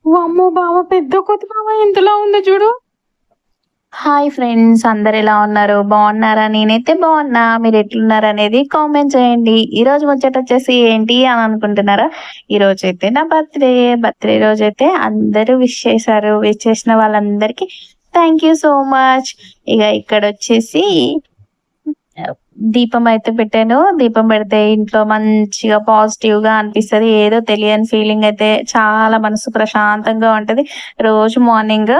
వామ్మో! బావ పెద్ద కోతి బావ ఎంతలా ఉందో చూడు. హాయ్ ఫ్రెండ్స్, అందరు ఎలా ఉన్నారు? బాగున్నారా? నేనైతే బాగున్నా. మీరు ఎట్లున్నారనేది కామెంట్ చేయండి. ఈరోజు ముచ్చటొచ్చేసి ఏంటి అని అనుకుంటున్నారా? ఈరోజైతే నా బర్త్‌డే. బర్త్‌డే రోజైతే అందరూ విష్ చేశారు. విష్ చేసిన వాళ్ళందరికీ థ్యాంక్ యూ సో మచ్. ఇగ ఇక్కడొచ్చేసి దీపం అయితే పెట్టాను. దీపం పెడితే ఇంట్లో మంచిగా పాజిటివ్‌గా అనిపిస్తది. ఏదో తెలియని ఫీలింగ్ అయితే చాలా మనసు ప్రశాంతంగా ఉంటది. రోజు మార్నింగ్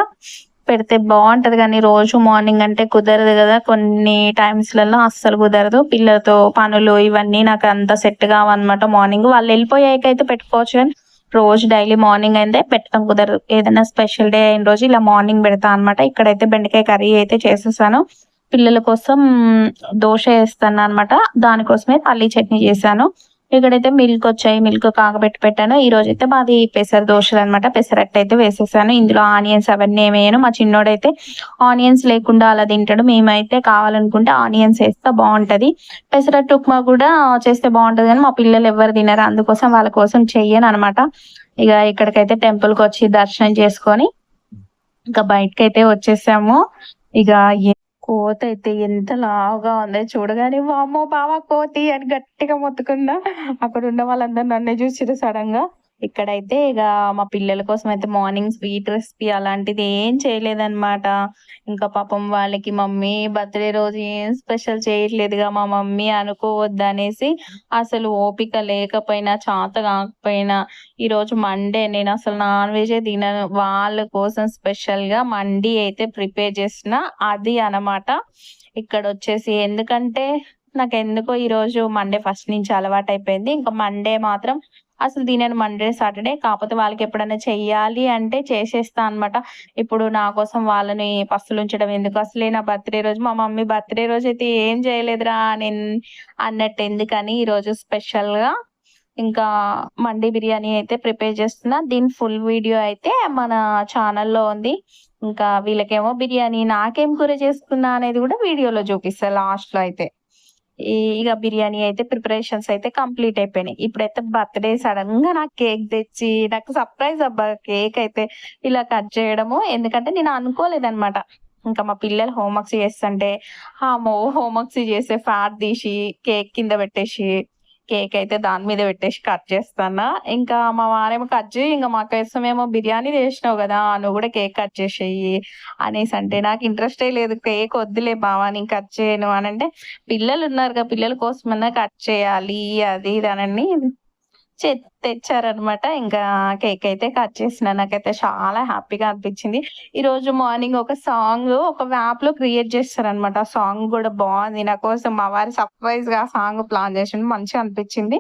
పెడితే బావుంటది గానీ, రోజు మార్నింగ్ అంటే కుదరదు గదా! కొన్ని టైమ్స్‌లలో అస్సలు కుదరదు. పిల్లలతో పనులు ఇవన్నీ నాకంత సెట్ కావన్నమాట మార్నింగ్. వాళ్ళెళ్ళిపోయాకైతే పెట్టుకోవచ్చు గానీ, రోజు డైలీ మార్నింగ్ అయితే పెట్టడం కుదరదు. ఏదైనా స్పెషల్ డే అయిన రోజు ఇలా మార్నింగ్ పెడతా అనమాట. ఇక్కడైతే బెండకాయ కర్రీ అయితే చేసేసాను. పిల్లల కోసం దోస ఏస్తన్నానన్నమాట. దానికోసమే పల్లీ చట్నీ చేశాను. ఇక్కడైతే మిల్కొచ్చాయి. మిల్క్ కాగబెట్టి పెట్టాను. ఈరోజైతే మాది పెసర దోసలనమాట. పెసరట్టయితే వేసేసాను. ఇందులో ఆనియన్స్ అవన్నీ ఏమెయను. మా చిన్నోడైతే ఆనియన్స్ లేకుండా అలా తింటాడు. మేమైతే కావాలనుకుంటే ఆనియన్స్ ఏస్తే బావుంటది. పెసరట్టు ఉప్మా కూడా చేస్తే బావుంటది గానీ, మా పిల్లలు ఎవ్వరు తినరు. అందుకోసం వాళ్ళ కోసం చెయ్యననమాట. ఇగ ఇక్కడికైతే టెంపుల్‌కొచ్చి దర్శనం చేసుకొని, ఇంకా బయటికైతే వచ్చేసాము. ఇగ కోతయితే ఎంత లావుగా ఉందో చూడగానే వామ్మో! బావ కోతి అని గట్టిగా మొత్తుకున్నా. అక్కడున్న వాళ్ళందరూ నన్నే జూసిర్రు సడెన్‌గా. ఇక్కడైతే ఇగ మా పిల్లల కోసమయితే మార్నింగ్ స్వీట్ రెసిపీ అలాంటిది ఏం చేయలేదనమాట. ఇంకా పాపం వాళ్ళకి మమ్మీ బర్త్‌డే రోజు ఏం స్పెషల్ చేయట్లేదుగా మా మమ్మీ అనుకోవద్దనేసి అసలు ఓపిక లేకపోయినా, చేత కాకపోయినా ఈరోజు మండే నేనసలు నాన్ వెజ్జే తినను. వాళ్ళ కోసం స్పెషల్‌గా మండీ అయితే ప్రిపేర్ చేసిన. అది అనమాట. ఇక్కడొచ్చేసి ఎందుకంటే నాకెందుకో ఈరోజు మండే ఫస్ట్ నుంచి అలవాటయిపోయింది. ఇంక మండే మాత్రం అసలు తినను మండే, సాటర్‌డే. కాపోతే వాళ్ళకెప్పుడన్నా చెయ్యాలి అంటే చేసేస్తా అనమాట. ఇప్పుడు నా కోసం వాళ్ళని పస్తులుంచడం ఎందుకు? అసలే నా బర్త్‌డే రోజు మా మమ్మీ బర్త్‌డే రోజైతే ఏం చేయలేదురా అన్నట్టెందుకని ఈరోజు స్పెషల్‌గా ఇంకా మండీ బిర్యానీ అయితే ప్రిపేర్ చేస్తున్నా. దీని ఫుల్ వీడియో అయితే మన ఛానల్‌లో ఉంది. ఇంకా వీళ్ళకేమో బిర్యానీ, నాకేం కూర చేసుకున్నా అనేది గూడా వీడియోలో చూపిస్తా లాస్ట్‌లో అయితే. ఇగ బిర్యానీ అయితే ప్రిపరేషన్స్ అయితే కంప్లీట్ అయిపోయినాయి. ఇప్పుడైతే బర్త్‌డే సడెన్‌గా నాకు కేక్ తెచ్చి నాకు సర్ప్రైజ్ అబ్బా! కేక్ అయితే ఇలా కట్ చేయడము. ఎందుకంటే నేను అనుకోలేదనమాట. ఇంకా మా పిల్లలు హోమ్ వర్క్స్ చేస్తుంటే, హోమ్ వర్క్స్ చేసే ఫ్యాట్ తీసి కేక్ కింద పెట్టేసి కేకయితే దాని మీద పెట్టేసి కట్ చేస్తన్నా. ఇంకా మా వారేమో కట్ చెయ్యి ఇంక మా కోసమేమో బిర్యానీ చేసినావు గదా! నువ్వు గూడా కేక్ కట్ చేసేయి అనేసంటే, నాకు ఇంట్రెస్టే లేదు. కేక్ వద్దులే బావ నేను కట్ చేయను అనంటే, పిల్లలున్నారుగా పిల్లల కోసమన్నా కట్ చేయాలి అది ఇది అనని చె తెచ్చారనమాట. ఇంకా కేక్ అయితే కట్ చేసిన. నాకైతే చాలా హ్యాపీగా అనిపించింది. ఈరోజు మార్నింగ్ ఒక సాంగ్ ఒక యాప్‌లో క్రియేట్ చేస్తారనమాట. ఆ సాంగ్ గూడా బావుంది. నా కోసం మా వారు సర్ప్రైజ్‌గా ఆ సాంగ్ ప్లాన్ చేసిండు. మంచిగా అనిపించింది.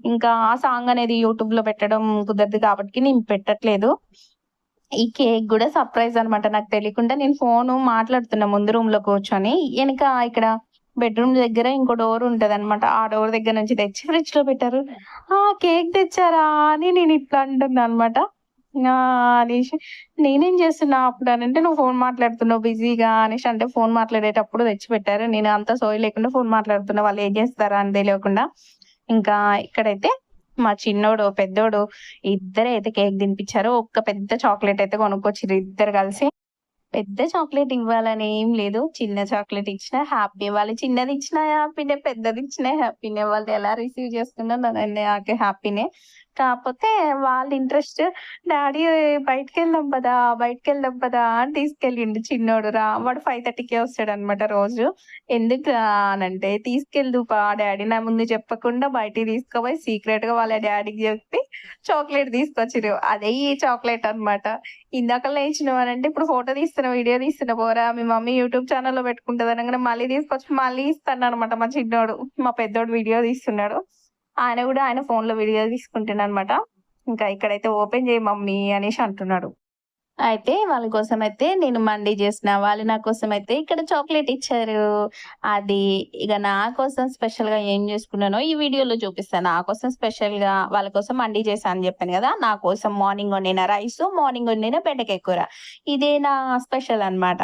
ఇంకా ఆ సాంగ్ అనేది యూట్యూబ్‌లో పెట్టడం కుదరదు కాబట్టి నేను పెట్టట్లేదు. ఈ కేక్ గూడా సర్ప్రైజ్ అనమాట. నాకు తెలియకుండా నేను ఫోను మాట్లాడుతున్నా ముందు రూమ్‌లో కూర్చొని. ఎనక ఇక్కడ బెడ్‌రూమ్ దగ్గర ఇంకో డోర్ ఉంటదనమాట. ఆ డోర్ దగ్గర నుంచి తెచ్చి ఫ్రిడ్జ్‌లో పెట్టారు. ఆ! కేక్ తెచ్చారా అని నేనిట్లా అంటున్నాననమాట. ఆ! అనేసి నేనేం చేస్తున్నా అప్పుడనంటే, "నువ్వు ఫోను మాట్లాడుతున్నావు బిజీగా" అనేసి అంటే, ఫోను మాట్లాడేటప్పుడు తెచ్చిపెట్టారు. నేను అంత సోయి లేకుండా ఫోను మాట్లాడుతున్నా. వాళ్ళేం చేస్తారా అని తెలవకుండా. ఇంకా ఇక్కడైతే మా చిన్నోడు, పెద్దోడు ఇద్దరైతే కేక్ తినిపిచ్చారు. ఒక్క పెద్ద చాక్లేట్ అయితే కొనుక్కొచ్చిర్రు ఇద్దరు కలిసి. పెద్ద చాక్లేట్ ఇవ్వాలని ఏం లేదు. చిన్న చాక్లేట్ ఇచ్చినా హ్యాపీ. వాళ్ళు చిన్నదిచ్చినా హ్యాపీనే, పెద్దదిచ్చినా హ్యాపీనే. వాళ్ళు ఎలా రిసీవ్ చేసుకున్నా నాకు హ్యాపీనే. కాపోతే వాళ్ళ ఇంట్రెస్ట్ డాడీ బయటికెళ్దాం పదా, బయటికెళ్దాం పదా అని తీసుకెళ్ళిండు చిన్నోడు. వాడు 5:30కే వస్తాడనమాట రోజు. ఎందుకురా అనంటే, తీసుకెళ్దుపా డాడీ నా ముందు చెప్పకుండా బయటికి తీసుకుపోయి సీక్రెట్‌గా వాళ్ళ డాడీకి చెప్పి చాక్లేట్ తీసుకొచ్చిర్రు. అదే ఈ చాక్లేట్ అనమాట. ఇందాకల లేచినవనంటే, ఇప్పుడు ఫోటో తీస్తున్నా, వీడియో తీస్తున్నా పోరా మీ మమ్మీ యూట్యూబ్ ఛానెల్‌లో పెట్టుకుంటది అనంగానే మళ్ళీ తీసుకొచ్చి మళ్ళీ ఇస్తాననమాట మా చిన్నోడు. మా పెద్దోడు వీడియో తీస్తున్నాడు. ఆయన గూడా ఆయన ఫోన్‌లో వీడియో తీసుకుంటుండనమాట. ఇంకా ఇక్కడైతే ఓపెన్ చేయి మమ్మీ అనేసి అంటున్నాడు. అయితే వాళ్ళ కోసమైతే నేను మండీ జేసిన. వాళ్ళు నా కోసమైతే ఇక్కడ చాక్లేట్ ఇచ్చారు. అది ఇగ నా కోసం స్పెషల్‌గా ఏం జేసుకున్నానో ఈ వీడియోలో చూపిస్తా. నా కోసం స్పెషల్‌గా వాళ్ళ కోసం మండీ చేశా అని జెప్పాను గదా! నా కోసం మార్నింగ్ వండిన రైసు, మార్నింగ్ వండిన బెండకాయ కూర. ఇదే నా స్పెషల్ అన్నమాట.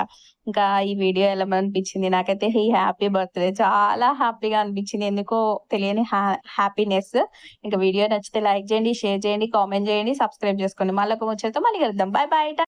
ఇంకా ఈ వీడియో ఎలా అనిపించింది? నాకైతే ఈ హ్యాపీ బర్త్‌డే చాలా హ్యాపీగా అనిపించింది. ఎందుకో తెలియని హ్యాపీనెస్. ఇంకా వీడియో నచ్చితే లైక్ చేయండి, షేర్ చేయండి, కామెంట్ చేయండి, సబ్స్క్రైబ్ చేసుకోండి. మళ్ళొక ముచ్చటతో మళ్ళీ కలుద్దాం. Bye bye.